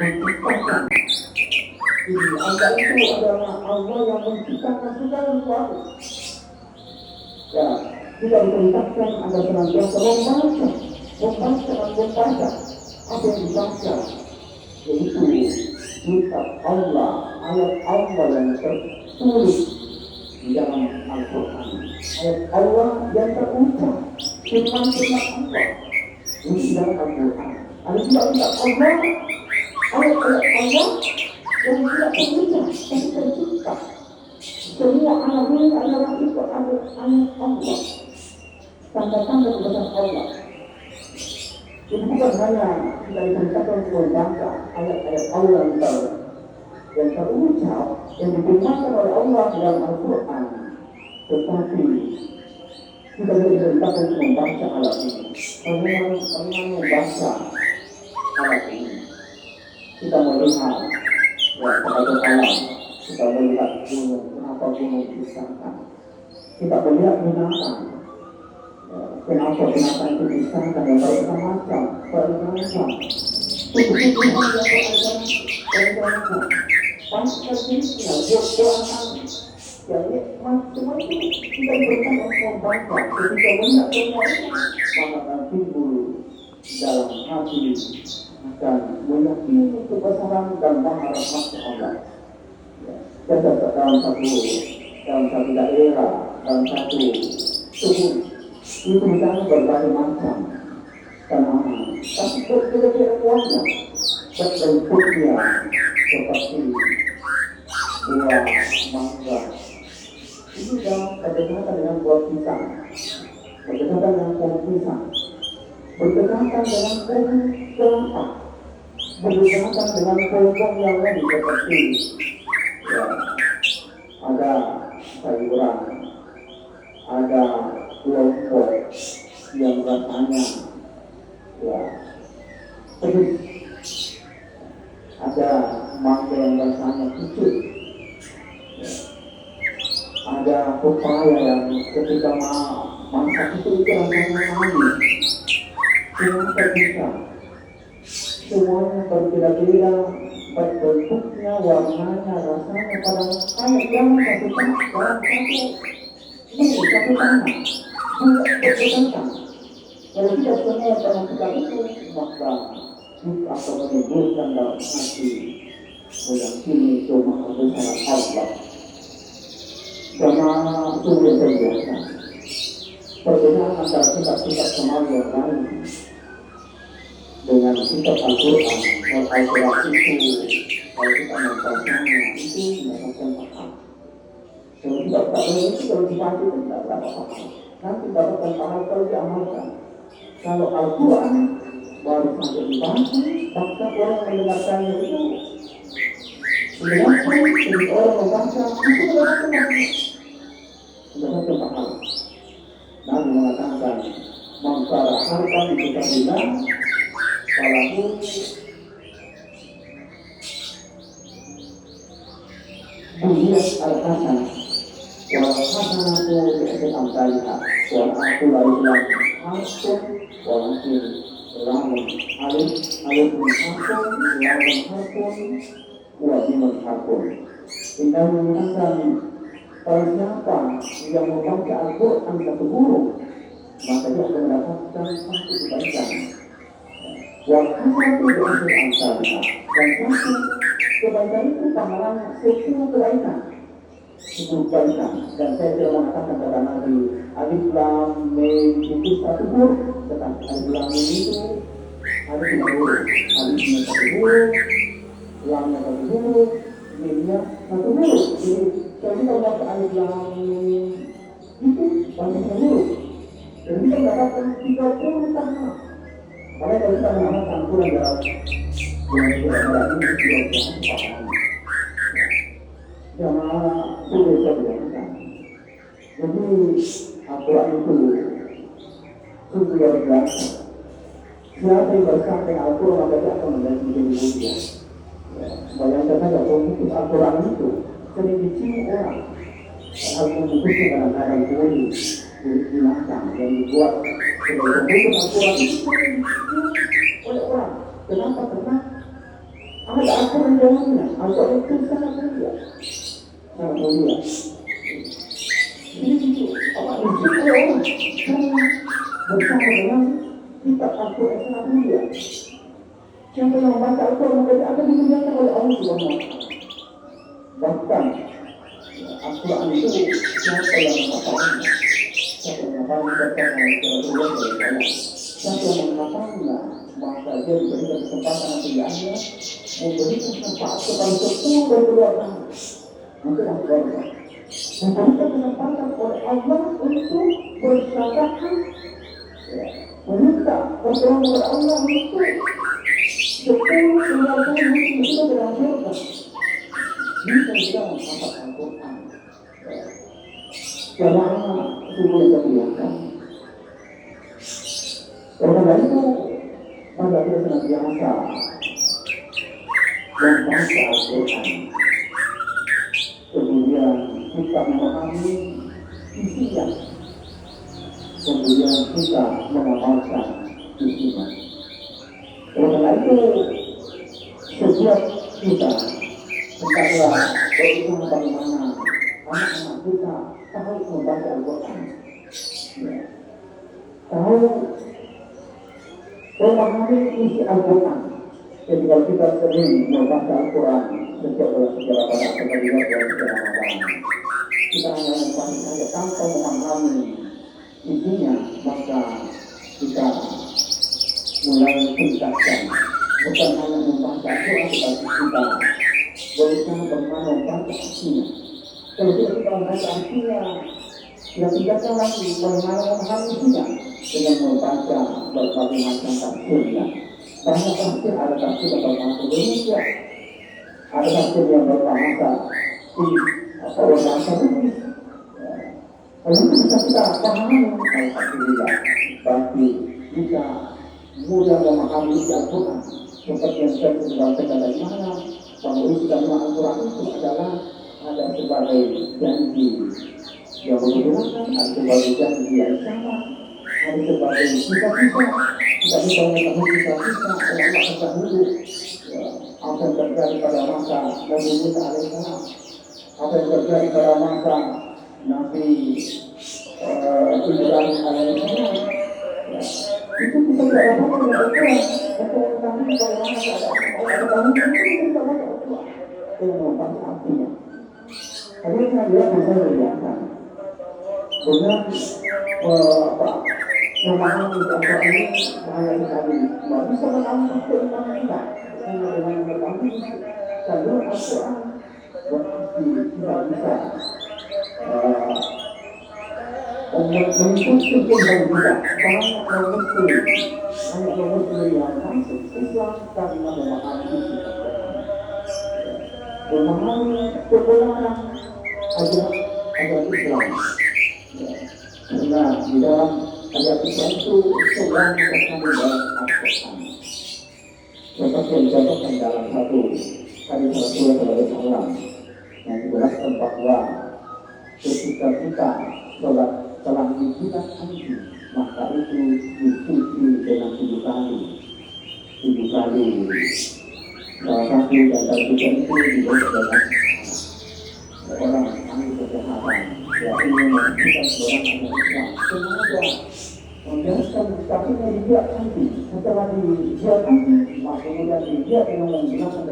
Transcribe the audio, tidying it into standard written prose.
menciptakan. Jadi Allah itu adalah Allah yang menciptakan segala sesuatu. Ya, kita diperintahkan agar senantiasa membaca apa yang dibaca, yaitu kitab Allah, ayat Allah yang tertulis di dalam Al-Quran, ayat Allah yang terucap, firman-firman Allah di dalam Al-Quran. Ada juga kitab Allah, ayat-ayat Allah yang tidak terucap, tapi tercipta. Semua alam ini adalah itu ayat Allah, tanda-tanda kebesaran Allah. Jadi bukan hanya kita diperintahkan untuk membaca ayat-ayat Allah yang terucap, yang diberikan oleh Allah dalam Al-Quran, tetapi kita juga diperintahkan untuk membaca ayat ini. Bagaimana membaca ayat ini? Kita melihat kepada alam, kita melihat gunung, kenapa gunung disangkan, kita melihat binatang. Kenapa binatang itu disangkan yang bermacam-macam, bermacam. Tubuh-tubuh yang bermacam. Pasca jenisnya, buah-buahan. Jadi, semua itu kita diberikan untuk membaca. Ketika melihat semua itu, maka akan timbul dalam hati dan meyakini kebesaran dan maha rahmat Allah. Dalam satu daerah, dalam satu tubuh, itu misalnya berbagai macam tanaman, tapi berbeda-beda warna, bentuknya seperti buah mangga. Ini berdekatan dengan buah pisang, berdekatan dengan pohon pisang, berdekatan dengan pohon kelapa, berdekatan dengan pohon yang lain seperti ada sayuran, ada kelompok yang rasanya pedas, ada mangga yang rasanya kecil, ada pepaya yang ketika masak itu rasanya manis. Kenapa bisa? Semuanya berbeda-beda, bentuknya, warnanya, rasanya, pada kayak yang satu tangan, satu tangan. Kalau tidak punya dalam kita itu, maka kita akan menimbulkan dalam hati meyakini itu maha besar Allah. Karena sungguh terbiasa. Perbedaan antara kitab-kitab semawi yang lain dengan kitab Al-Quran, Al-Quran itu kalau kita membacanya itu mendapatkan paham. Kalau tidak tahu itu kalau dibaca tidak dapat paham. Nanti dapatkan paham kalau diamalkan. Kalau Al-Quran baru saja dibaca, maka orang mendengarkannya itu mendengarkan, jadi orang membaca itu mendapatkan paham. Nabi mengatakan, "Mangkara harta di kitabillah, falahu bunyat al-hasanah, wal hasanatu bi'asri amsalihah, wal aqul al-islam haqqun, walakin lamun alaikum haqqun, lamun haqqun, wajimun haqqun." Indah mengatakan, barang siapa yang membaca Al-Quran satu huruf, maka dia akan mendapatkan satu kebaikan. Wal-hasanatu bi'asri amsalihah, dan satu kebaikan itu pahalanya 10 kebaikan. 10 kebaikan. Dan saya tidak mengatakan kepada Nabi, alif lam mim itu satu huruf, tetapi alif lam mim itu ada 3 huruf. Alifnya satu huruf, lamnya satu huruf, mimnya satu huruf. Jadi kalau baca alif lam mim itu banyak huruf. Dan kita mendapatkan 30 pahala. Maka kalau kita mengamalkan Al-Quran dalam bulan ini kita jangan sulit terbiasa. Jadi Al-Quran itu sungguh luar biasa. Siapa yang bersama Al-Quran maka dia akan menjadi mulia. Bayangkan saja pengikut Al-Quran itu sering dicium orang. Al-Quran dalam keadaan kuning, binatang yang dibuat sebagai pengikut Al-Quran itu oleh orang. Kenapa? Karena ada aturan dalamnya. Aturan itu sangat mulia, sangat mulia. Jadi apa itu orang karena bersama dengan kitab Al-Quran sangat mulia. Siapa yang membaca Al-Quran maka akan dimuliakan oleh Allah Subhanahu wa Ta'ala. Bahkan Al-Quran itu siapa yang menghafalnya, siapa yang menghafalnya siapa yang menghafalnya maka dia diberikan kesempatan nanti dia memberikan manfaat kepada 10 dari keluarga. Itulah keluarga. Memberikan kesempatan oleh Allah untuk bersedekah, meminta pertolongan oleh Allah untuk 10 keluarga yang sudah berhasil. Bisa kita menghafal Al-Quran. Jamaah subuh yang dimuliakan. Karena itu maka kita senantiasa membaca Al-Quran. Kemudian kita memahami isinya. Kemudian kita mengamalkan isinya. Karena itu setiap kita hendaklah berusaha bagaimana anak-anak kita tahu membaca Al-Quran, tahu memahami isi Al-Quran. Jadi kalau kita sering membaca Al-Quran setiap bulan sejarah pada kita juga dalam sejarah Ramadan, kita hanya membaca saja tanpa memahami isinya, maka kita mulai tingkatkan bukan hanya membaca Al-Quran, tetapi kita berusaha bagaimana membaca artinya. Kalau kita membaca artinya, kita tingkatkan lagi bagaimana memahami isinya dengan membaca berbagai macam tafsirnya. Banyak tafsir, ada tafsir yang berbahasa Indonesia, ada tafsir yang berbahasa Inggris. Kalau itu bisa kita pahami, alhamdulillah, bagi kita mudah memahami Al-Quran. Seperti yang saya sampaikan dari mana, bahwa isi dalam Al-Quran itu adalah ada sebagai janji yang menggunakan, ada sebagai janji yang sama, ada sebagai kisah-kisah. Kita bisa mengetahui kisah-kisah oleh Allah terdahulu, apa yang terjadi pada masa Nabi Musa alaihissalam, apa yang terjadi pada masa Nabi Ibrahim alaihissalam. Itu kita tidak dapat mengatakan kami bagaimana keadaan itu kita baca Al-Quran dengan membaca artinya. Akhirnya dia bisa melihatkan dengan memahami Al-Quran ini bahaya sekali. Bisa menambah keimanan kita dengan memahami jalur Al-Quran berarti kita bisa mengikuti kehidupan kita. Banyak muslim yang masuk Islam karena memahami isi Al-Quran, memahami kebenaran ajaran Islam. Karena di dalam ajaran Islam itu sedang terkandung dalam Al-Quran. Seperti yang dicontohkan dalam satu hadis Rasulullah SAW yang dijelaskan bahwa ketika kita sholat telah dibuat anjing, maka itu dicuci dengan 7 kali. Salah satu dan tertujuan itu dibuat dengan orang ahli kesehatan yang ingin mengajukan seorang anak Islam. Sengaja menjelaskan kakinya dibuat anjing. Setelah dibuat anjing, maka kemudian dibuat dengan menggunakan